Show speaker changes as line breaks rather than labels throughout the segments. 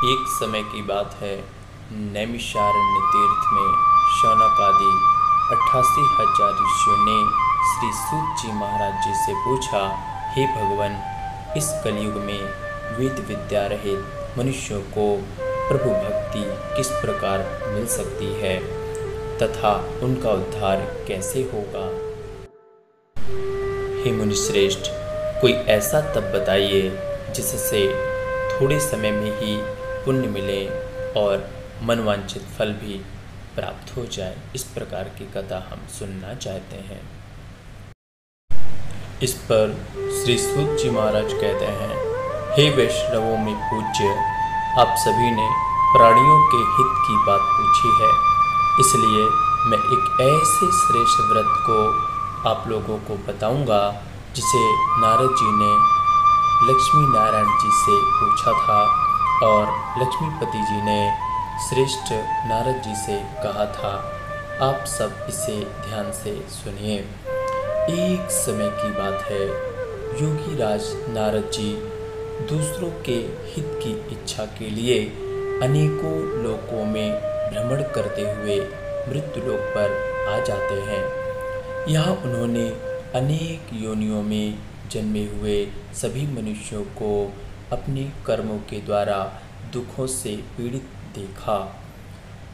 एक समय की बात है, नैमिषारण्य तीर्थ में शौनक आदि 88,000 ऋषियों ने श्री सूत जी महाराज जी से पूछा, हे भगवान, इस कलयुग में वेद विद्या रहित मनुष्यों को प्रभु भक्ति किस प्रकार मिल सकती है तथा उनका उद्धार कैसे होगा। हे मुनिश्रेष्ठ, कोई ऐसा तप बताइए जिससे थोड़े समय में ही पुण्य मिले और मनवांछित फल भी प्राप्त हो जाए। इस प्रकार की कथा हम सुनना चाहते हैं। इस पर श्री सूत जी महाराज कहते हैं, हे वैष्णवों में पूज्य, आप सभी ने प्राणियों के हित की बात पूछी है, इसलिए मैं एक ऐसे श्रेष्ठ व्रत को आप लोगों को बताऊंगा जिसे नारद जी ने लक्ष्मी नारायण जी से पूछा था और लक्ष्मीपति जी ने श्रेष्ठ नारद जी से कहा था। आप सब इसे ध्यान से सुनिए। एक समय की बात है, योगी राज नारद जी दूसरों के हित की इच्छा के लिए अनेकों लोकों में भ्रमण करते हुए मृत्यु लोक पर आ जाते हैं। यहाँ उन्होंने अनेक योनियों में जन्मे हुए सभी मनुष्यों को अपने कर्मों के द्वारा दुखों से पीड़ित देखा।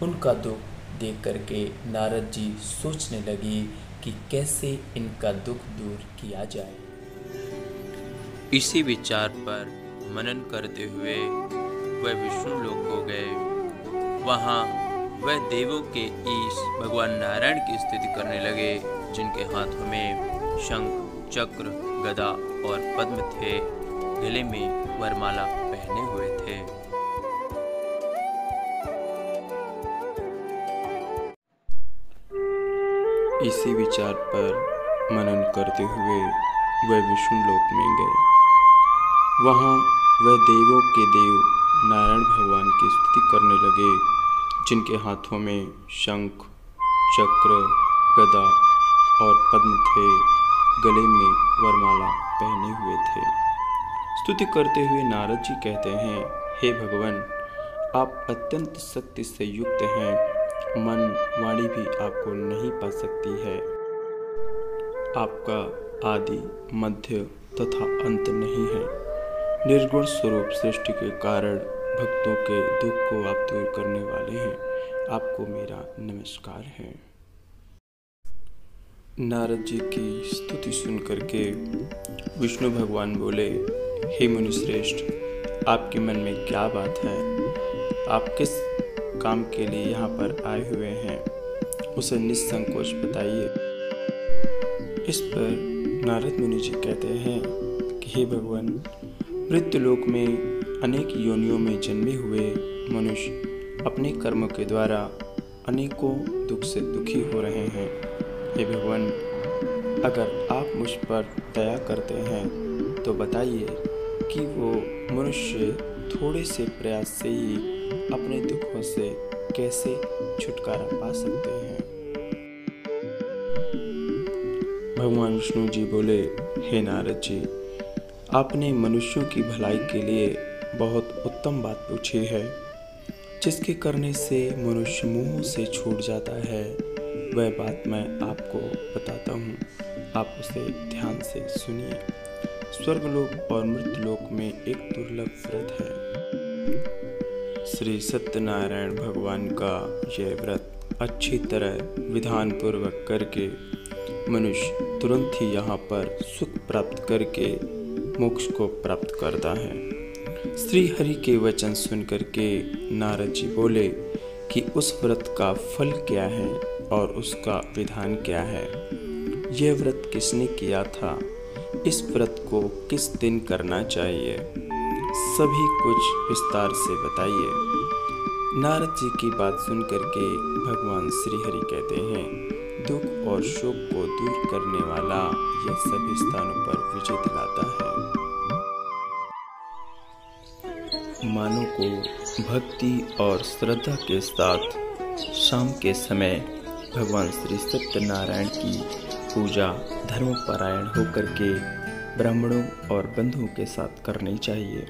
उनका दुख देख करके नारद जी सोचने लगी कि कैसे इनका दुख दूर किया जाए। इसी विचार पर मनन करते हुए वह विष्णु लोक को गए। वहाँ वह देवों के ईश भगवान नारायण की स्तुति करने लगे, जिनके हाथों में शंख, चक्र, गदा और पद्म थे, गले में वरमाला पहने हुए थे।
इसी विचार पर मनन करते हुए वह विष्णु लोक में गए। वहाँ वह देवों के देव नारायण भगवान की स्तुति करने लगे, जिनके हाथों में शंख, चक्र, गदा और पद्म थे, गले में वरमाला पहने हुए थे। स्तुति करते हुए नारद जी कहते हैं, हे भगवान, आप अत्यंत शक्ति से युक्त हैं, मन वाणी भी आपको नहीं पा सकती है। आपका आदि, मध्य तथा अंत नहीं है। निर्गुण स्वरूप सृष्टि के कारण भक्तों के दुख को आप दूर करने वाले हैं। आपको मेरा नमस्कार है। नारद जी की स्तुति सुन करके विष्णु भगवान बोले, हे मुनिश्रेष्ठ, आपके मन में क्या बात है? आप किस काम के लिए यहाँ पर आए हुए हैं, उसे निसंकोच बताइए। इस पर नारद मुनि जी कहते हैं कि हे भगवान, मृत्यु लोक में अनेक योनियों में जन्मे हुए मनुष्य अपने कर्मों के द्वारा अनेकों दुख से दुखी हो रहे हैं। हे भगवान, अगर आप मुझ पर दया करते हैं तो बताइए कि वो मनुष्य थोड़े से प्रयास से ही अपने दुखों से कैसे छुटकारा पा सकते हैं। भगवान विष्णु जी बोले, हे नारद जी, आपने मनुष्यों की भलाई के लिए बहुत उत्तम बात पूछी है। जिसके करने से मनुष्य मुंह से छूट जाता है, वह बात मैं आपको बताता हूँ। आप उसे ध्यान से सुनिए। स्वर्गलोक और मृत्युलोक में एक दुर्लभ व्रत है। श्री सत्यनारायण भगवान का यह व्रत अच्छी तरह विधान पूर्वक करके मनुष्य तुरंत ही यहाँ पर सुख प्राप्त करके मोक्ष को प्राप्त करता है। श्री हरि के वचन सुन करके नारद जी बोले कि उस व्रत का फल क्या है और उसका विधान क्या है। यह व्रत किसने किया था? इस व्रत को किस दिन करना चाहिए? सभी कुछ विस्तार से बताइए। नारद जी की बात सुन करके भगवान श्री हरि कहते हैं, दुख और शोक को दूर करने वाला यह सभी स्थानों पर विजय दिलाता है। मानव को भक्ति और श्रद्धा के साथ शाम के समय भगवान श्री सत्यनारायण की पूजा धर्मपरायण होकर के ब्राह्मणों और बंधुओं के साथ करनी चाहिए।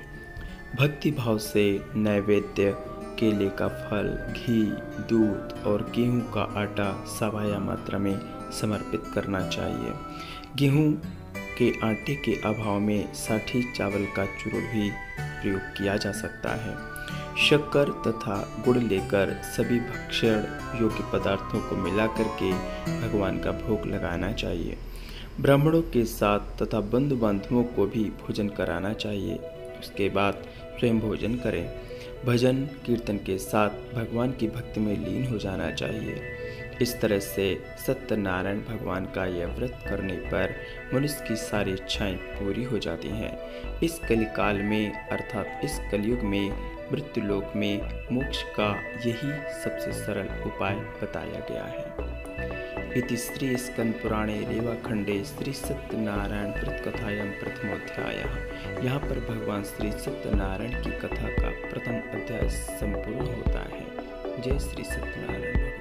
भक्ति भाव से नैवेद्य, केले का फल, घी, दूध और गेहूं का आटा सवाया मात्रा में समर्पित करना चाहिए। गेहूं के आटे के अभाव में साठी चावल का चूर्ण भी प्रयोग किया जा सकता है। शक्कर तथा गुड़ लेकर सभी भक्षण योग्य पदार्थों को मिलाकर के भगवान का भोग लगाना चाहिए। ब्राह्मणों के साथ तथा बंधु बांधवों को भी भोजन कराना चाहिए। उसके बाद स्वयं भोजन करें। भजन कीर्तन के साथ भगवान की भक्ति में लीन हो जाना चाहिए। इस तरह से सत्यनारायण भगवान का यह व्रत करने पर मनुष्य की सारी इच्छाएं पूरी हो जाती हैं। इस कलिकाल में अर्थात इस कलयुग में मृत्युलोक में मोक्ष का यही सबसे सरल उपाय बताया गया है। इति श्री स्कंद पुराणे रेवाखंडे श्री सत्यनारायण व्रत कथायां प्रथमोध्यायः। यहाँ पर भगवान श्री सत्यनारायण की कथा का प्रथम अध्याय संपूर्ण होता है। जय श्री सत्यनारायण।